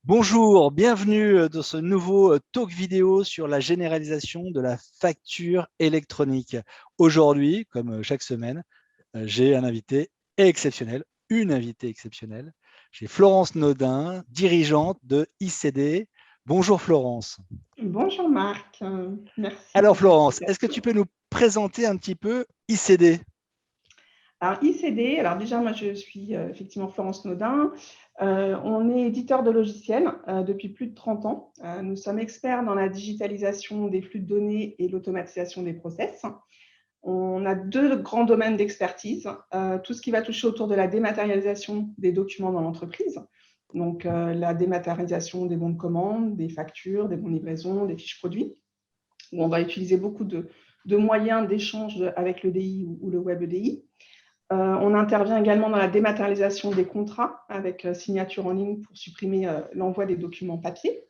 Bonjour, bienvenue dans ce nouveau talk vidéo sur la généralisation de la facture électronique. Aujourd'hui, comme chaque semaine, j'ai un invité exceptionnel, une invitée exceptionnelle. J'ai Florence Naudin, dirigeante de ICD. Bonjour Florence. Bonjour Marc, merci Alors pour cette Florence, est-ce que invitation. tu peux nous présenter un petit peu ICD? Alors ICD, alors déjà moi je suis effectivement Florence Naudin. On est éditeur de logiciels depuis plus de 30 ans. Nous sommes experts dans la digitalisation des flux de données et l'automatisation des process. On a deux grands domaines d'expertise, tout ce qui va toucher autour de la dématérialisation des documents dans l'entreprise. Donc la dématérialisation des bons de commande, des factures, des bons de livraison, des fiches produits, où on va utiliser beaucoup de moyens d'échange avec l'EDI ou le web EDI. On intervient également dans la dématérialisation des contrats avec signature en ligne pour supprimer l'envoi des documents papier.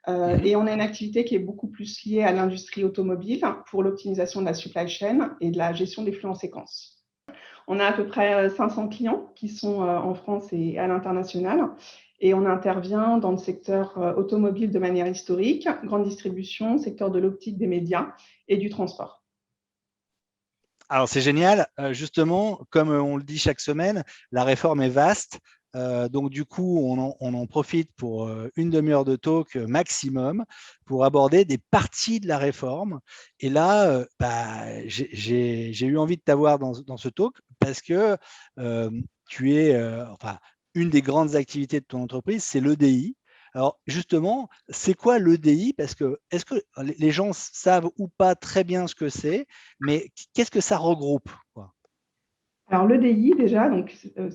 Et on a une activité qui est beaucoup plus liée à l'industrie automobile pour l'optimisation de la supply chain et de la gestion des flux en séquence. On a à peu près 500 clients qui sont en France et à l'international. Et on intervient dans le secteur automobile de manière historique, grande distribution, secteur de l'optique, des médias et du transport. Alors c'est génial, justement, comme on le dit chaque semaine, la réforme est vaste. Donc du coup, on en profite pour une demi-heure de talk maximum pour aborder des parties de la réforme. Et là, j'ai eu envie de t'avoir dans ce talk parce que tu es, enfin, une des grandes activités de ton entreprise, c'est l'EDI. Alors justement, c'est quoi l'EDI? Parce que est-ce que les gens savent ou pas très bien ce que c'est, mais qu'est-ce que ça regroupe, quoi? Alors l'EDI déjà,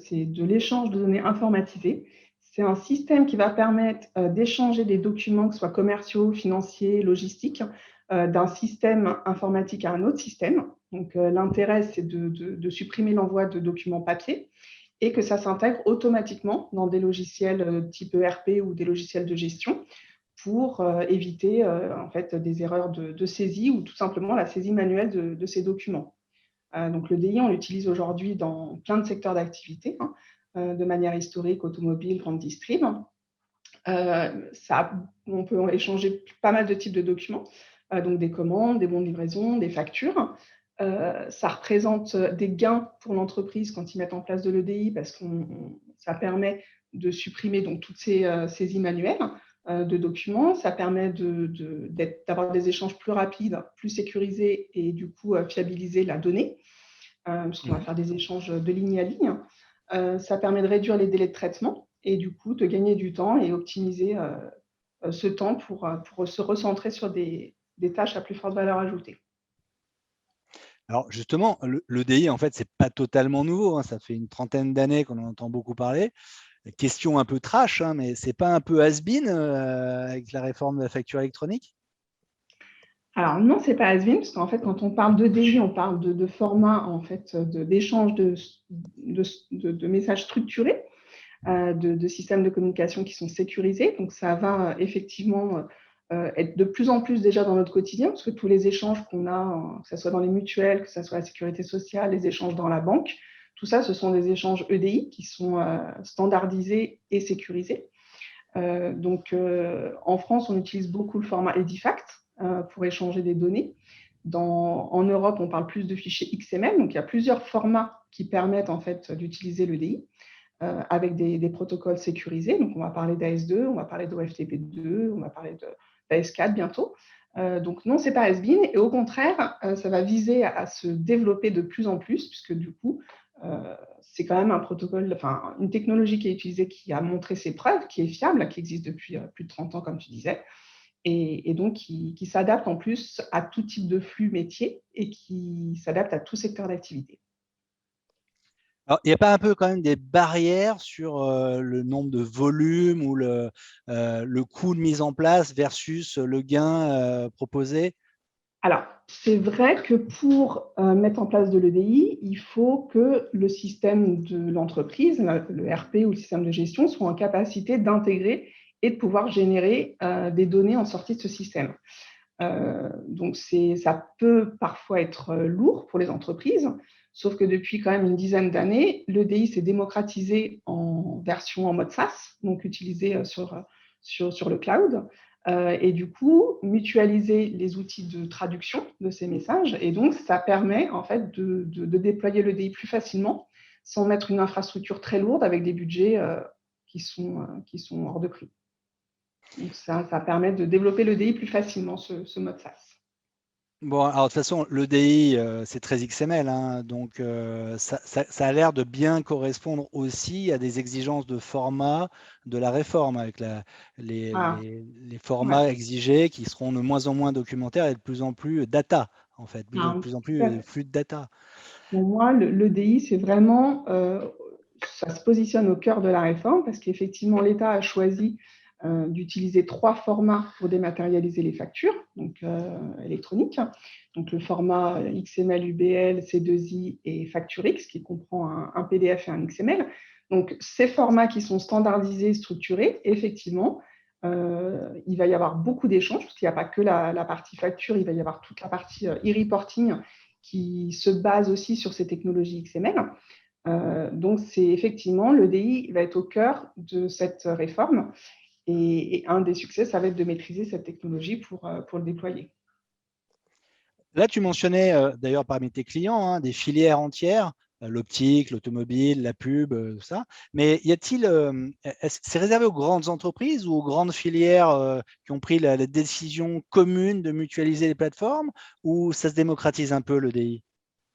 c'est de l'échange de données informatisées. C'est un système qui va permettre d'échanger des documents, que ce soit commerciaux, financiers, logistiques, d'un système informatique à un autre système. Donc l'intérêt, c'est de supprimer l'envoi de documents papier et que ça s'intègre automatiquement dans des logiciels type ERP ou des logiciels de gestion pour éviter en fait des erreurs de saisie ou tout simplement la saisie manuelle de ces documents. Donc le DI, on l'utilise aujourd'hui dans plein de secteurs d'activité, de manière historique, automobile, grande distrib. On peut échanger pas mal de types de documents, donc des commandes, des bons de livraison, des factures. Ça représente des gains pour l'entreprise quand ils mettent en place de l'EDI parce que ça permet de supprimer donc toutes ces saisies manuelles de documents. Ça permet d'avoir des échanges plus rapides, plus sécurisés et du coup fiabiliser la donnée parce qu'on va faire des échanges de ligne à ligne. Ça permet de réduire les délais de traitement et du coup de gagner du temps et optimiser ce temps pour se recentrer sur des tâches à plus forte valeur ajoutée. Alors justement, l'EDI, en fait, c'est pas totalement nouveau, hein, ça fait une trentaine d'années qu'on en entend beaucoup parler. Question un peu trash, hein, mais c'est pas un peu has-been avec la réforme de la facture électronique? Alors non, c'est pas has-been, parce qu'en fait, quand on parle d'EDI, on parle de format en fait, d'échange de messages structurés, de systèmes de communication qui sont sécurisés. Donc ça va effectivement être de plus en plus déjà dans notre quotidien, parce que tous les échanges qu'on a, que ce soit dans les mutuelles, que ce soit la sécurité sociale, les échanges dans la banque, tout ça, ce sont des échanges EDI qui sont standardisés et sécurisés. En France, on utilise beaucoup le format Edifact pour échanger des données. En Europe, on parle plus de fichiers XML, donc il y a plusieurs formats qui permettent en fait d'utiliser l'EDI avec des protocoles sécurisés. Donc on va parler d'AS2, on va parler d'OFTP2, on va parler d'AS4 bientôt. Donc non, c'est pas has-been, et au contraire, ça va viser à se développer de plus en plus, puisque du coup, c'est quand même un protocole, enfin une technologie qui est utilisée, qui a montré ses preuves, qui est fiable, qui existe depuis plus de 30 ans, comme tu disais, et donc qui s'adapte en plus à tout type de flux métier et qui s'adapte à tout secteur d'activité. Alors, il n'y a pas un peu quand même des barrières sur le nombre de volumes ou le coût de mise en place versus le gain proposé? Alors, c'est vrai que pour mettre en place de l'EDI, il faut que le système de l'entreprise, le RP ou le système de gestion, soit en capacité d'intégrer et de pouvoir générer des données en sortie de ce système. Donc, ça peut parfois être lourd pour les entreprises, sauf que depuis quand même une dizaine d'années, l'EDI s'est démocratisé en version en mode SaaS, donc utilisé sur le cloud. Et du coup, mutualiser les outils de traduction de ces messages. Et donc, ça permet en fait de déployer l'EDI plus facilement sans mettre une infrastructure très lourde avec des budgets qui sont hors de prix. Donc, ça permet de développer l'EDI plus facilement, ce mode SaaS. Bon, alors de toute façon, l'EDI, c'est très XML, hein, donc ça a l'air de bien correspondre aussi à des exigences de format de la réforme, avec les formats Ouais. exigés qui seront de moins en moins documentaires et de plus en plus data, en fait, de plus en Tout plus à fait. flux de data. Pour moi, l'EDI, c'est vraiment, ça se positionne au cœur de la réforme parce qu'effectivement, l'État a choisi d'utiliser 3 formats pour dématérialiser les factures donc, électroniques. Donc, le format XML, UBL, C2I et FactureX, qui comprend un PDF et un XML. Donc, ces formats qui sont standardisés, structurés, effectivement, il va y avoir beaucoup d'échanges, parce qu'il n'y a pas que la partie facture, il va y avoir toute la partie e-reporting qui se base aussi sur ces technologies XML. Donc, c'est effectivement, l'EDI va être au cœur de cette réforme. Et un des succès, ça va être de maîtriser cette technologie pour le déployer. Là, tu mentionnais d'ailleurs parmi tes clients hein, des filières entières, l'optique, l'automobile, la pub, tout ça. Mais y a-t-il, est-ce que c'est réservé aux grandes entreprises ou aux grandes filières qui ont pris la décision commune de mutualiser les plateformes, ou ça se démocratise un peu l'EDI?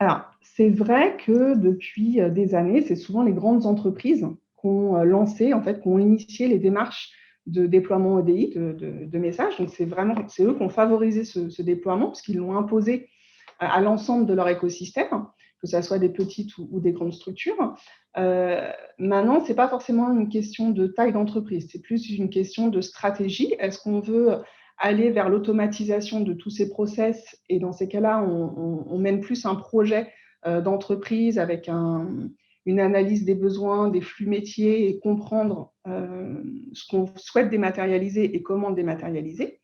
Alors, c'est vrai que depuis des années, c'est souvent les grandes entreprises qui ont lancé, en fait, qui ont initié les démarches de déploiement EDI, de messages. Donc, c'est eux qui ont favorisé ce déploiement, parce qu'ils l'ont imposé à l'ensemble de leur écosystème, que ce soit des petites ou des grandes structures. Maintenant, ce n'est pas forcément une question de taille d'entreprise, c'est plus une question de stratégie. Est-ce qu'on veut aller vers l'automatisation de tous ces process? Et dans ces cas-là, on mène plus un projet d'entreprise avec une analyse des besoins, des flux métiers et comprendre ce qu'on souhaite dématérialiser et comment le dématérialiser.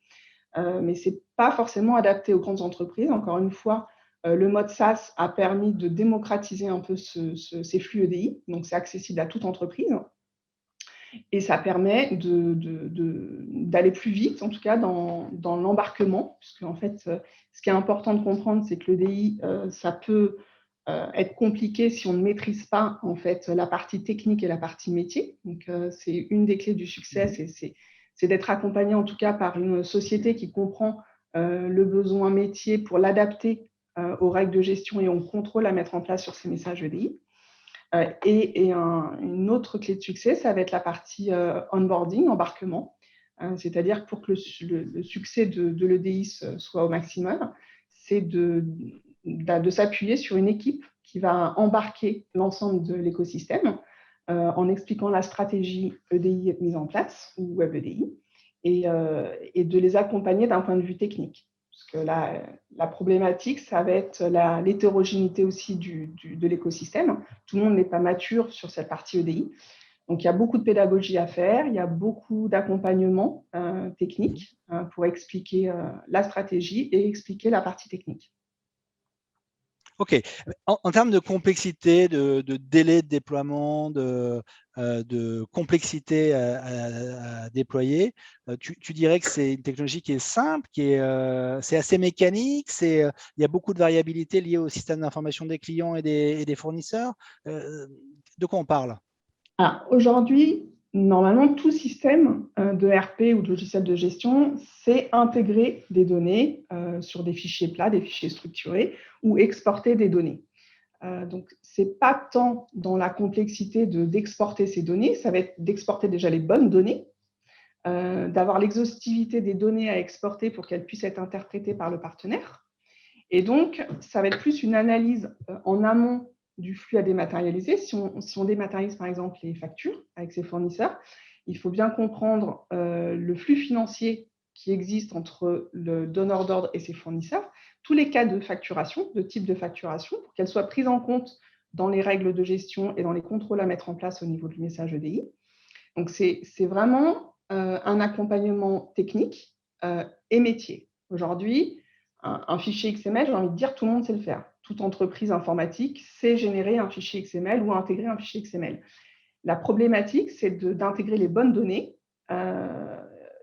Mais ce n'est pas forcément adapté aux grandes entreprises. Encore une fois, le mode SaaS a permis de démocratiser un peu ces flux EDI, donc c'est accessible à toute entreprise. Et ça permet d'aller plus vite, en tout cas dans l'embarquement, puisque en fait, ce qui est important de comprendre, c'est que l'EDI, ça peut être compliqué si on ne maîtrise pas en fait la partie technique et la partie métier. Donc, c'est une des clés du succès, c'est d'être accompagné en tout cas par une société qui comprend le besoin métier pour l'adapter aux règles de gestion et au contrôle à mettre en place sur ces messages EDI. Et une autre clé de succès, ça va être la partie onboarding, embarquement. C'est-à-dire pour que le succès de l'EDI soit au maximum, c'est de s'appuyer sur une équipe qui va embarquer l'ensemble de l'écosystème en expliquant la stratégie EDI mise en place, ou Web EDI, et de les accompagner d'un point de vue technique. Parce que la problématique, ça va être l'hétérogénéité aussi de l'écosystème. Tout le monde n'est pas mature sur cette partie EDI. Donc, il y a beaucoup de pédagogie à faire, il y a beaucoup d'accompagnement technique pour expliquer la stratégie et expliquer la partie technique. Ok. En termes de complexité, de délai de déploiement, de complexité à déployer, tu dirais que c'est une technologie qui est simple, c'est assez mécanique, il y a beaucoup de variabilité liée au système d'information des clients et des fournisseurs. De quoi on parle? Aujourd'hui, normalement, tout système de RP ou de logiciel de gestion, c'est intégrer des données sur des fichiers plats, des fichiers structurés, ou exporter des données. Donc, ce n'est pas tant dans la complexité d'exporter ces données, ça va être d'exporter déjà les bonnes données, d'avoir l'exhaustivité des données à exporter pour qu'elles puissent être interprétées par le partenaire. Et donc, ça va être plus une analyse en amont du flux à dématérialiser. Si on dématérialise, par exemple, les factures avec ses fournisseurs, il faut bien comprendre le flux financier qui existe entre le donneur d'ordre et ses fournisseurs, tous les cas de facturation, de type de facturation, pour qu'elles soient prises en compte dans les règles de gestion et dans les contrôles à mettre en place au niveau du message EDI. Donc, c'est vraiment un accompagnement technique et métier. Aujourd'hui, un fichier XML, j'ai envie de dire, tout le monde sait le faire. Toute entreprise informatique sait générer un fichier XML ou intégrer un fichier XML. La problématique, c'est d'intégrer les bonnes données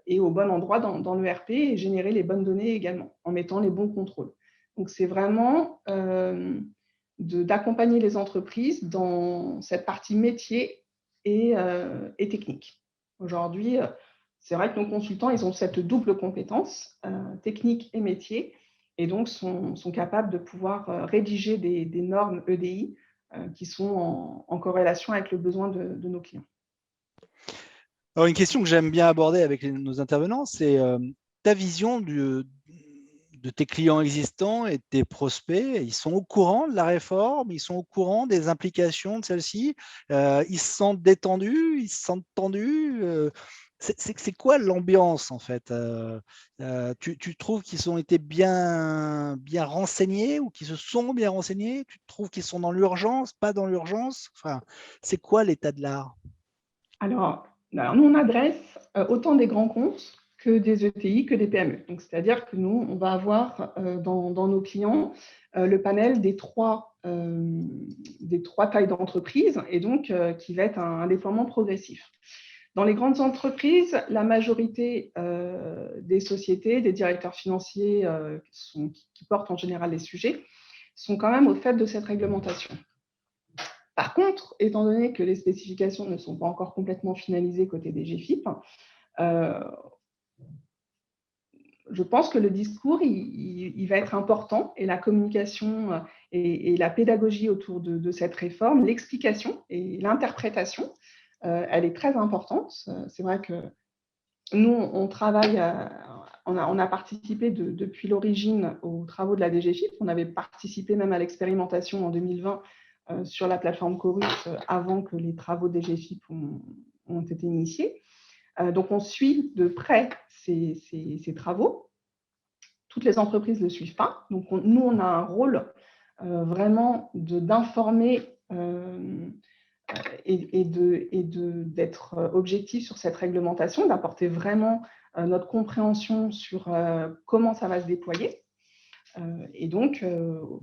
et au bon endroit dans l'ERP et générer les bonnes données également, en mettant les bons contrôles. Donc, c'est vraiment d'accompagner les entreprises dans cette partie métier et technique. Aujourd'hui, c'est vrai que nos consultants, ils ont cette double compétence, technique et métier, et donc sont capables de pouvoir rédiger des normes EDI qui sont en corrélation avec le besoin de nos clients. Alors, une question que j'aime bien aborder avec nos intervenants, c'est ta vision de tes clients existants et de tes prospects. Ils sont au courant de la réforme, ils sont au courant des implications de celle-ci, ils se sentent détendus, ils se sentent tendus. C'est quoi l'ambiance en fait? Tu trouves qu'ils ont été bien renseignés ou qu'ils se sont bien renseignés? Tu trouves qu'ils sont dans l'urgence, pas dans l'urgence? Enfin, c'est quoi l'état de l'art? Alors, nous, on adresse autant des grands comptes que des ETI, que des PME. Donc, c'est-à-dire que nous, on va avoir dans nos clients le panel des trois tailles d'entreprise et donc qui va être un déploiement progressif. Dans les grandes entreprises, la majorité des sociétés, des directeurs financiers qui portent en général les sujets, sont quand même au fait de cette réglementation. Par contre, étant donné que les spécifications ne sont pas encore complètement finalisées côté des GFIP, je pense que le discours, il va être important et la communication et la pédagogie autour de cette réforme, l'explication et l'interprétation, elle est très importante. C'est vrai que nous, on travaille, on a participé depuis l'origine aux travaux de la DGFIP. On avait participé même à l'expérimentation en 2020 sur la plateforme Chorus avant que les travaux des DGFIP ont été initiés. Donc, on suit de près ces travaux. Toutes les entreprises ne le suivent pas. Donc, nous, on a un rôle vraiment d'informer et d'être objectif sur cette réglementation, d'apporter vraiment notre compréhension sur comment ça va se déployer. Et donc,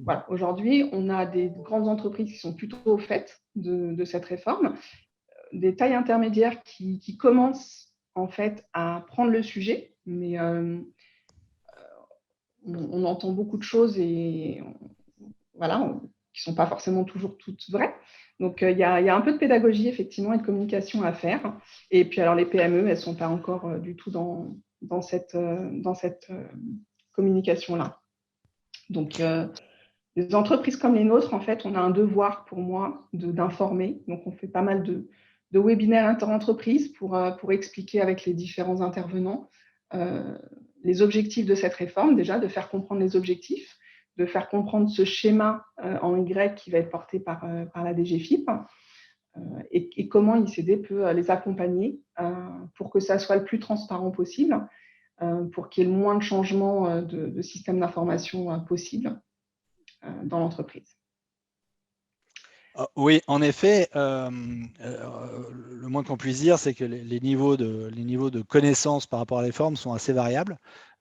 voilà, aujourd'hui, on a des grandes entreprises qui sont plutôt au fait de cette réforme, des tailles intermédiaires qui commencent en fait à prendre le sujet, mais on entend beaucoup de choses et voilà, qui ne sont pas forcément toujours toutes vraies. Donc, il y a un peu de pédagogie, effectivement, et de communication à faire. Et puis, alors, les PME, elles ne sont pas encore du tout dans cette communication-là. Donc, les entreprises comme les nôtres, en fait, on a un devoir pour moi d'informer. Donc, on fait pas mal de webinaires inter-entreprises pour expliquer avec les différents intervenants les objectifs de cette réforme, déjà, de faire comprendre les objectifs, de faire comprendre ce schéma en Y qui va être porté par la DGFIP et comment ICD peut les accompagner pour que ça soit le plus transparent possible, pour qu'il y ait le moins de changements de système d'information possible dans l'entreprise. Oui, en effet, le moins qu'on puisse dire, c'est que les niveaux de connaissances par rapport à la réforme sont assez variables.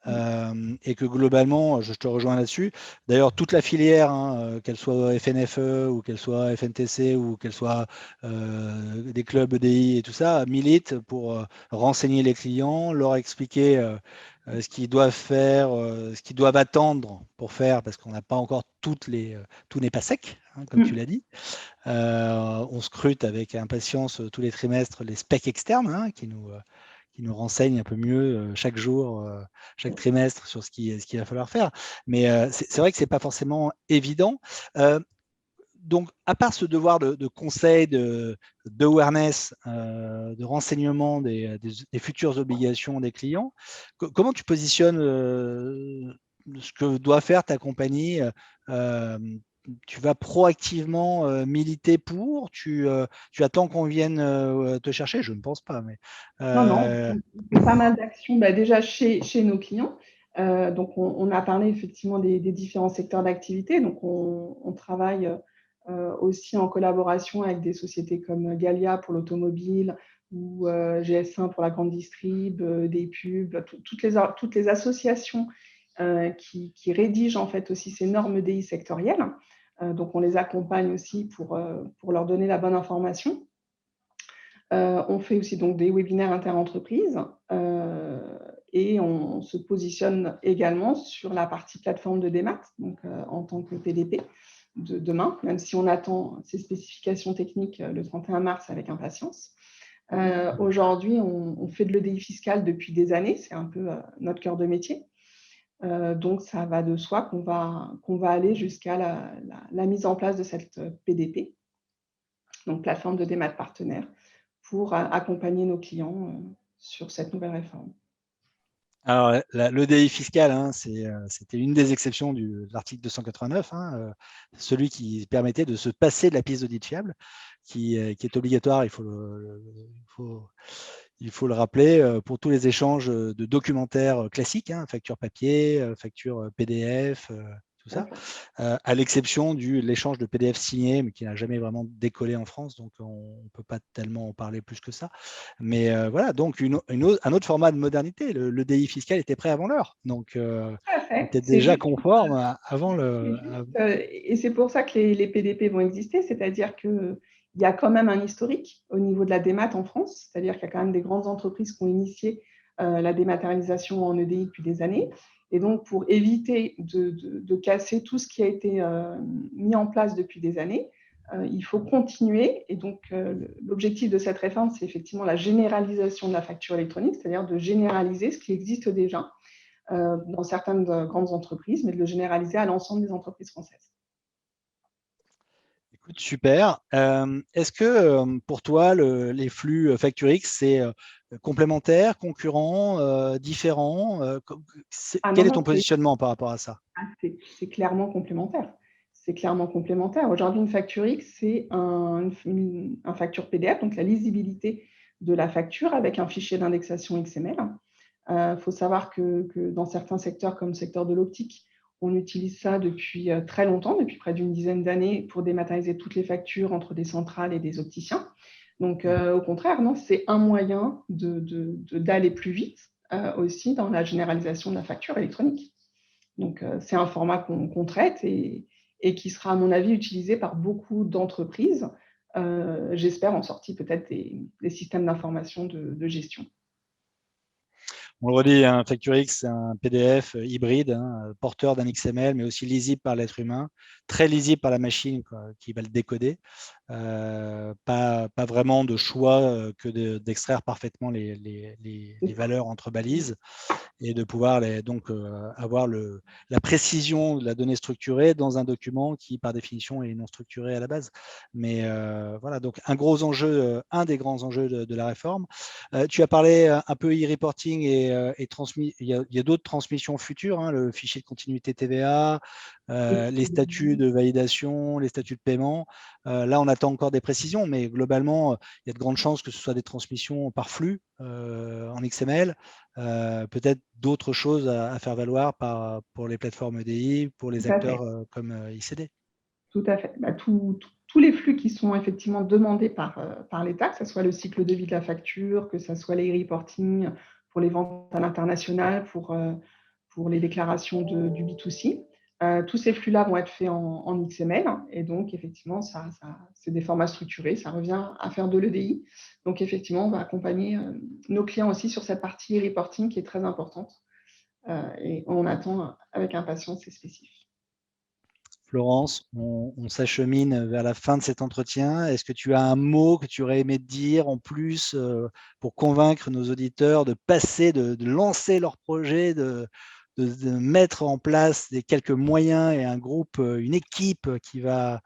Et que globalement, je te rejoins là-dessus. D'ailleurs, toute la filière, hein, qu'elle soit FNFE ou qu'elle soit FNTC ou qu'elle soit des clubs EDI et tout ça, milite pour renseigner les clients, leur expliquer ce qu'ils doivent faire, ce qu'ils doivent attendre pour faire, parce qu'on n'a pas encore tout n'est pas sec, hein, comme tu l'as dit. On scrute avec impatience tous les trimestres les specs externes hein, qui nous renseignent un peu mieux chaque jour, chaque trimestre sur ce qu'il va falloir faire. Mais c'est vrai que ce n'est pas forcément évident. Donc, à part ce devoir de conseil, d'awareness, de renseignement des futures obligations des clients, comment tu positionnes ce que doit faire ta compagnie tu vas proactivement militer pour, tu attends qu'on vienne te chercher? Je ne pense pas. Mais, Non, on fait pas mal d'actions déjà chez nos clients. Donc, on a parlé effectivement des différents secteurs d'activité. Donc, on travaille aussi en collaboration avec des sociétés comme Gallia pour l'automobile ou GS1 pour la grande distrib, des pubs, toutes les associations qui rédigent en fait aussi ces normes EDI sectorielles. Donc, on les accompagne aussi pour leur donner la bonne information. On fait aussi donc des webinaires interentreprises et on se positionne également sur la partie plateforme de démat, donc en tant que PDP de demain, même si on attend ces spécifications techniques le 31 mars avec impatience. Aujourd'hui, on fait de l'EDI fiscal depuis des années, c'est un peu notre cœur de métier. Donc, ça va de soi qu'on va aller jusqu'à la mise en place de cette PDP, donc plateforme de démat partenaire, pour accompagner nos clients sur cette nouvelle réforme. Alors, l'EDI fiscal, hein, c'était une des exceptions de l'article 289, hein, celui qui permettait de se passer de la pièce d'audit fiable, qui est obligatoire, il faut le rappeler, pour tous les échanges de documentaires classiques, hein, facture papier, facture PDF, tout ça, à l'exception de l'échange de PDF signé, mais qui n'a jamais vraiment décollé en France, donc on ne peut pas tellement en parler plus que ça. Mais voilà, donc un autre format de modernité. Le DI fiscal était prêt avant l'heure, donc était déjà conforme avant le. Et c'est pour ça que les PDP vont exister, c'est-à-dire qu'il y a quand même un historique au niveau de la démat en France, c'est-à-dire qu'il y a quand même des grandes entreprises qui ont initié la dématérialisation en EDI depuis des années. Et donc, pour éviter de casser tout ce qui a été mis en place depuis des années, il faut continuer. Et donc, l'objectif de cette réforme, c'est effectivement la généralisation de la facture électronique, c'est-à-dire de généraliser ce qui existe déjà dans certaines grandes entreprises, mais de le généraliser à l'ensemble des entreprises françaises. Écoute, super. Est-ce que pour toi, les flux FactureX, c'est complémentaire, concurrent, différent quel est ton positionnement par rapport à ça? C'est clairement complémentaire. C'est clairement complémentaire. Aujourd'hui, une facture X, c'est un facture PDF, donc la lisibilité de la facture avec un fichier d'indexation XML. Il faut savoir que dans certains secteurs, comme le secteur de l'optique, on utilise ça depuis très longtemps, depuis près d'une dizaine d'années, pour dématérialiser toutes les factures entre des centrales et des opticiens. Donc, au contraire, non, c'est un moyen d'aller plus vite aussi dans la généralisation de la facture électronique. Donc, c'est un format qu'on traite et qui sera, à mon avis, utilisé par beaucoup d'entreprises. J'espère en sortie peut-être des systèmes d'information de gestion. On le redit, un FactureX, c'est un PDF hybride, hein, porteur d'un XML, mais aussi lisible par l'être humain, très lisible par la machine qui va le décoder. Pas vraiment de choix que d'extraire parfaitement les valeurs entre balises et de pouvoir donc avoir la précision de la donnée structurée dans un document qui, par définition, est non structuré à la base. Mais voilà, donc un des grands enjeux de la réforme. Tu as parlé un peu e-reporting et il y a d'autres transmissions futures, hein, le fichier de continuité TVA, les statuts de validation, les statuts de paiement. Là, on attend encore des précisions, mais globalement, il y a de grandes chances que ce soit des transmissions par flux en XML, peut-être d'autres choses à faire valoir pour les plateformes EDI, pour les acteurs comme ICD. Tout à fait. Tous les flux qui sont effectivement demandés par l'État, que ce soit le cycle de vie de la facture, que ce soit les reporting pour les ventes à l'international, pour les déclarations du B2C, tous ces flux-là vont être faits en XML. Et donc, effectivement, c'est des formats structurés. Ça revient à faire de l'EDI. Donc, effectivement, on va accompagner nos clients aussi sur cette partie reporting qui est très importante. Et on attend avec impatience ces spécifiques. Florence, on s'achemine vers la fin de cet entretien. Est-ce que tu as un mot que tu aurais aimé dire en plus pour convaincre nos auditeurs de passer, de lancer leur projet, de mettre en place quelques moyens et un groupe, une équipe qui va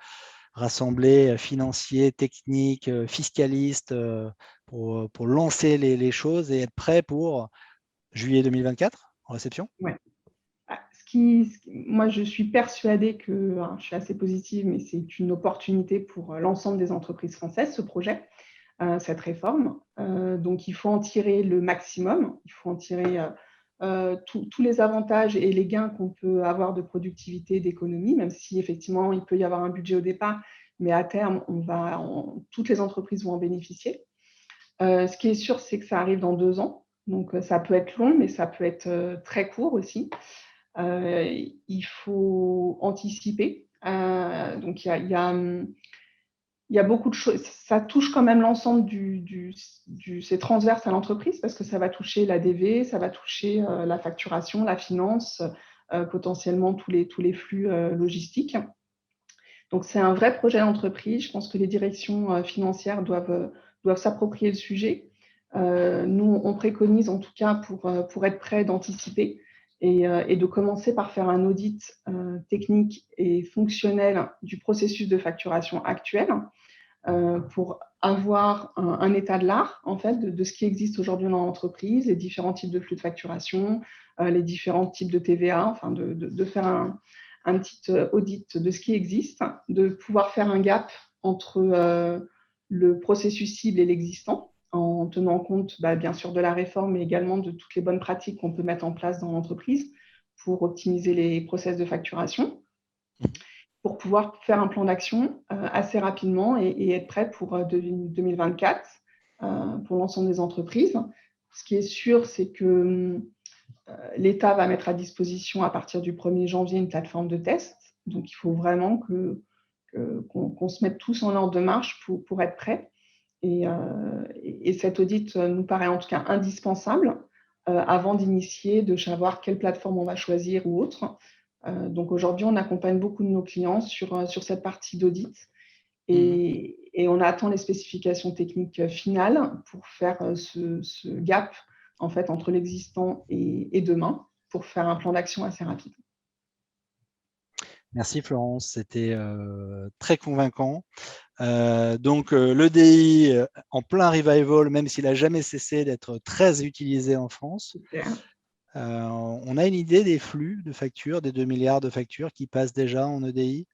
rassembler financiers, techniques, fiscalistes pour lancer les choses et être prêt pour juillet 2024 en réception? Ouais. Moi, je suis persuadée que, je suis assez positive, mais c'est une opportunité pour l'ensemble des entreprises françaises, ce projet, cette réforme. Donc, il faut en tirer le maximum. Il faut en tirer tous les avantages et les gains qu'on peut avoir de productivité, d'économie, même si effectivement, il peut y avoir un budget au départ, mais à terme, toutes les entreprises vont en bénéficier. Ce qui est sûr, c'est que ça arrive dans 2 ans. Donc, ça peut être long, mais ça peut être très court aussi. Il faut anticiper. Donc, il y a il y a beaucoup de choses. Ça touche quand même l'ensemble c'est transverse à l'entreprise parce que ça va toucher l'ADV, ça va toucher la facturation, la finance, potentiellement tous les flux logistiques. Donc, c'est un vrai projet d'entreprise. Je pense que les directions financières doivent s'approprier le sujet. Nous, on préconise en tout cas pour être prêt d'anticiper et de commencer par faire un audit technique et fonctionnel du processus de facturation actuel pour avoir un état de l'art en fait, de ce qui existe aujourd'hui dans l'entreprise, les différents types de flux de facturation, les différents types de TVA, enfin de faire un petit audit de ce qui existe, de pouvoir faire un gap entre le processus cible et l'existant, en tenant compte bien sûr de la réforme, mais également de toutes les bonnes pratiques qu'on peut mettre en place dans l'entreprise pour optimiser les process de facturation, pour pouvoir faire un plan d'action assez rapidement et être prêt pour 2024 pour l'ensemble des entreprises. Ce qui est sûr, c'est que l'État va mettre à disposition à partir du 1er janvier une plateforme de test. Donc, il faut vraiment qu'on se mette tous en ordre de marche pour être prêt. Et cet audit nous paraît en tout cas indispensable avant d'initier, de savoir quelle plateforme on va choisir ou autre. Donc aujourd'hui, on accompagne beaucoup de nos clients sur cette partie d'audit et on attend les spécifications techniques finales pour faire ce gap en fait, entre l'existant et demain pour faire un plan d'action assez rapide. Merci Florence, c'était très convaincant. Donc l'EDI en plein revival, même s'il n'a jamais cessé d'être très utilisé en France. On a une idée des flux de factures, des 2 milliards de factures qui passent déjà en EDI?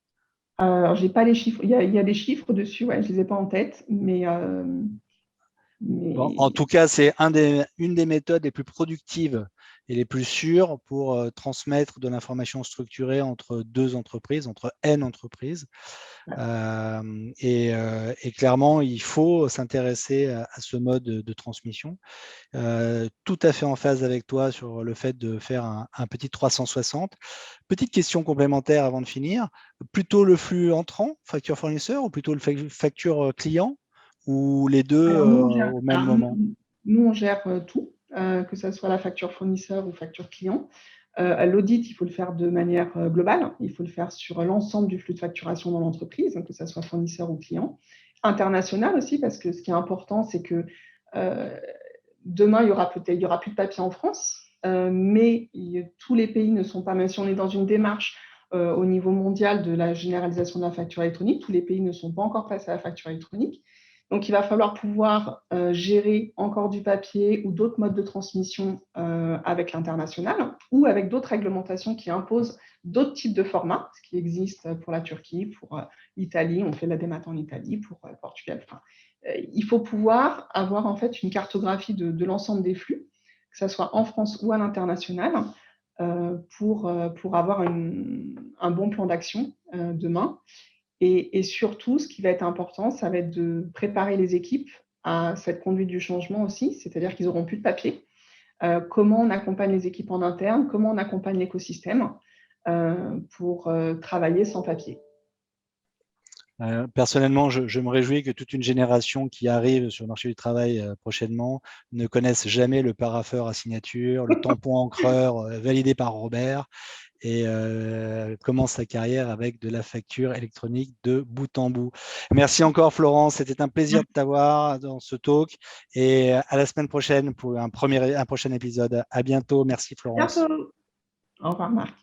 Alors, j'ai pas les chiffres. Il y a des chiffres dessus, ouais, je les ai pas en tête, mais Bon, en tout cas, c'est une des méthodes les plus productives et les plus sûres pour transmettre de l'information structurée entre deux entreprises, entre N entreprises. Et clairement, il faut s'intéresser à ce mode de transmission. Tout à fait en phase avec toi sur le fait de faire un petit 360. Petite question complémentaire avant de finir. Plutôt le flux entrant, facture fournisseur, ou plutôt le facture client, ou les deux au même moment? Nous, on gère tout, que ce soit la facture fournisseur ou facture client. L'audit, il faut le faire de manière globale. Il faut le faire sur l'ensemble du flux de facturation dans l'entreprise, que ce soit fournisseur ou client. International aussi, parce que ce qui est important, c'est que demain, il y aura plus de papier en France, mais tous les pays ne sont pas, même si on est dans une démarche au niveau mondial de la généralisation de la facture électronique, tous les pays ne sont pas encore passés à la facture électronique. Donc, il va falloir pouvoir gérer encore du papier ou d'autres modes de transmission avec l'international ou avec d'autres réglementations qui imposent d'autres types de formats, ce qui existe pour la Turquie, pour l'Italie, on fait la démat en Italie, pour Portugal. Enfin, il faut pouvoir avoir en fait une cartographie de l'ensemble des flux, que ce soit en France ou à l'international, pour avoir un bon plan d'action demain. Et surtout, ce qui va être important, ça va être de préparer les équipes à cette conduite du changement aussi, c'est-à-dire qu'ils n'auront plus de papier. Comment on accompagne les équipes en interne, comment on accompagne l'écosystème pour travailler sans papier. Personnellement, je me réjouis que toute une génération qui arrive sur le marché du travail prochainement ne connaisse jamais le parapheur à signature, le tampon encreur validé par Robert, et commence sa carrière avec de la facture électronique de bout en bout. Merci encore Florence, c'était un plaisir de t'avoir dans ce talk et à la semaine prochaine pour un prochain épisode. À bientôt, merci Florence. Bientôt. Au revoir Marc.